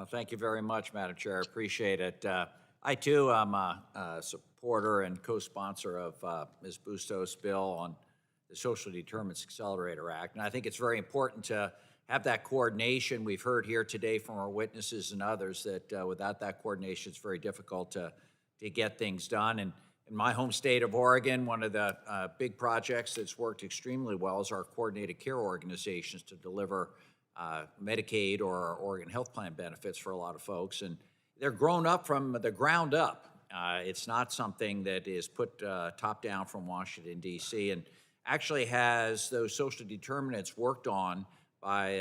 Well, thank you very much, Madam Chair. I appreciate it. I too am a supporter and co-sponsor of Ms. Bustos' bill on the Social Determinants Accelerator Act. And I think it's very important to have that coordination. We've heard here today from our witnesses and others that without that coordination, it's very difficult to get things done. And in my home state of Oregon, one of the big projects that's worked extremely well is our coordinated care organizations to deliver Medicaid or our Oregon Health Plan benefits for a lot of folks. And they're grown up from the ground up. It's not something that is put top down from Washington, D.C., and actually has those social determinants worked on by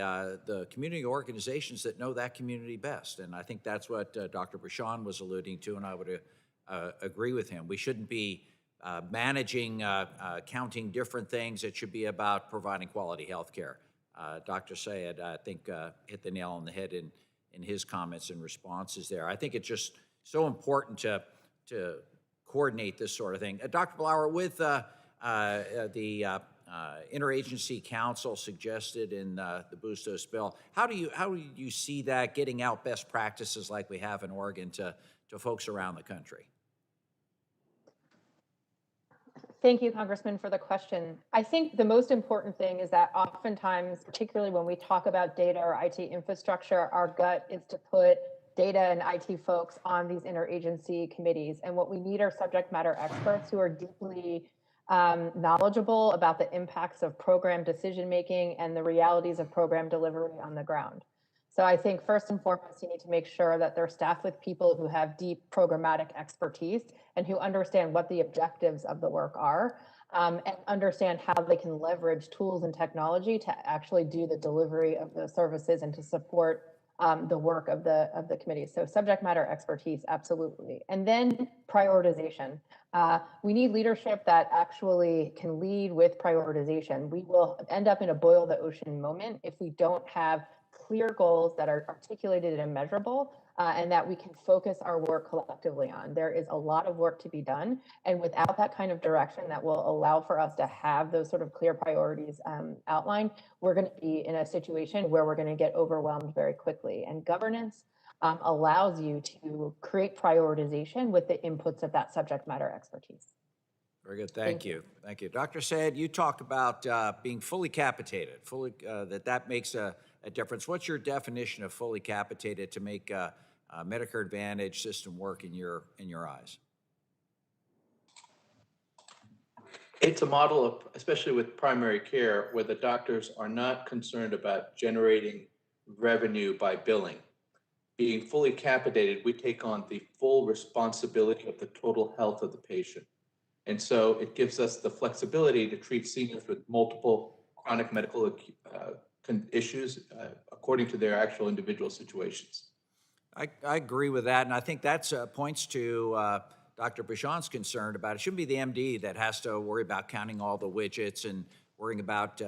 the community organizations that know that community best. And I think that's what Dr. Bashan was alluding to, and I would agree with him. We shouldn't be managing, counting different things. It should be about providing quality health care. Dr. Syed, I think, hit the nail on the head in his comments and responses there. I think it's just so important to coordinate this sort of thing. Dr. Blauer, with the interagency council suggested in the Bustos bill, how do you see that getting out best practices like we have in Oregon to folks around the country? Thank you, Congressman, for the question. I think the most important thing is that oftentimes, particularly when we talk about data or IT infrastructure, our gut is to put data and IT folks on these interagency committees. And what we need are subject matter experts who are deeply knowledgeable about the impacts of program decision-making and the realities of program delivery on the ground. So I think first and foremost, you need to make sure that they're staffed with people who have deep programmatic expertise and who understand what the objectives of the work are, and understand how they can leverage tools and technology to actually do the delivery of the services and to support the work of the committee. So subject matter expertise, absolutely. And then prioritization. We need leadership that actually can lead with prioritization. We will end up in a boil the ocean moment if we don't have clear goals that are articulated and measurable, and that we can focus our work collectively on. There is a lot of work to be done, and without that kind of direction that will allow for us to have those sort of clear priorities outlined, we're going to be in a situation where we're going to get overwhelmed very quickly. And governance allows you to create prioritization with the inputs of that subject matter expertise. Very good. Thank you. Thank you. Dr. Syed, you talk about being fully capitated, that makes a difference. What's your definition of fully capitated to make a Medicare Advantage system work in your eyes? It's a model of, especially with primary care, where the doctors are not concerned about generating revenue by billing. Being fully capitated, we take on the full responsibility of the total health of the patient. And so it gives us the flexibility to treat seniors with multiple chronic medical issues according to their actual individual situations. I agree with that, and I think that points to Dr. Bashan's concern about it shouldn't be the MD that has to worry about counting all the widgets and worrying about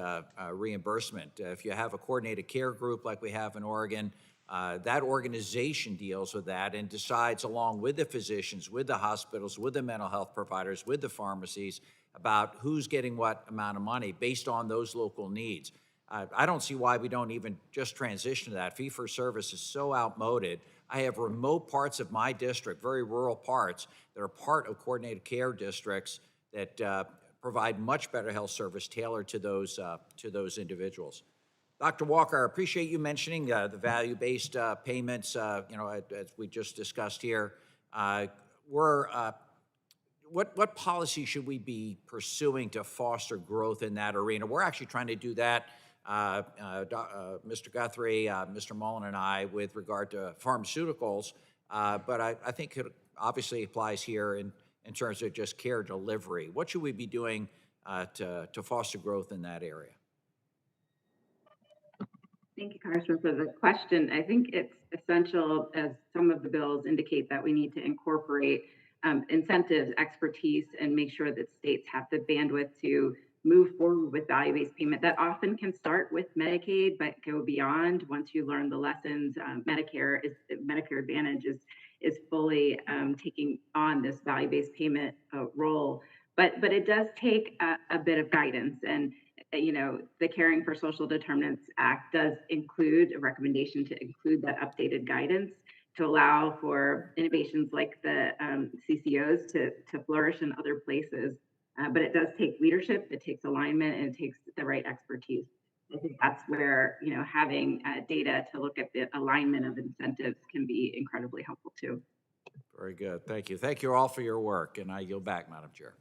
reimbursement. If you have a coordinated care group like we have in Oregon, that organization deals with that and decides along with the physicians, with the hospitals, with the mental health providers, with the pharmacies about who's getting what amount of money based on those local needs. I don't see why we don't even just transition to that. Fee-for-service is so outmoded. I have remote parts of my district, very rural parts, that are part of coordinated care districts that provide much better health service tailored to those individuals. Dr. Walker, I appreciate you mentioning the value-based payments, as we just discussed here. What policy should we be pursuing to foster growth in that arena? We're actually trying to do that, Mr. Guthrie, Mr. Mullen, and I, with regard to pharmaceuticals, but I think it obviously applies here in terms of just care delivery. What should we be doing to foster growth in that area? Thank you, Congressman, for the question. I think it's essential, as some of the bills indicate, that we need to incorporate incentives, expertise, and make sure that states have the bandwidth to move forward with value-based payment. That often can start with Medicaid, but go beyond once you learn the lessons. Medicare Advantage is fully taking on this value-based payment role. But it does take a bit of guidance. And the Caring for Social Determinants Act does include a recommendation to include that updated guidance to allow for innovations like the CCOs to flourish in other places. But it does take leadership, it takes alignment, and it takes the right expertise. I think that's where, having data to look at the alignment of incentives can be incredibly helpful too. Very good. Thank you. Thank you all for your work, and I yield back, Madam Chair.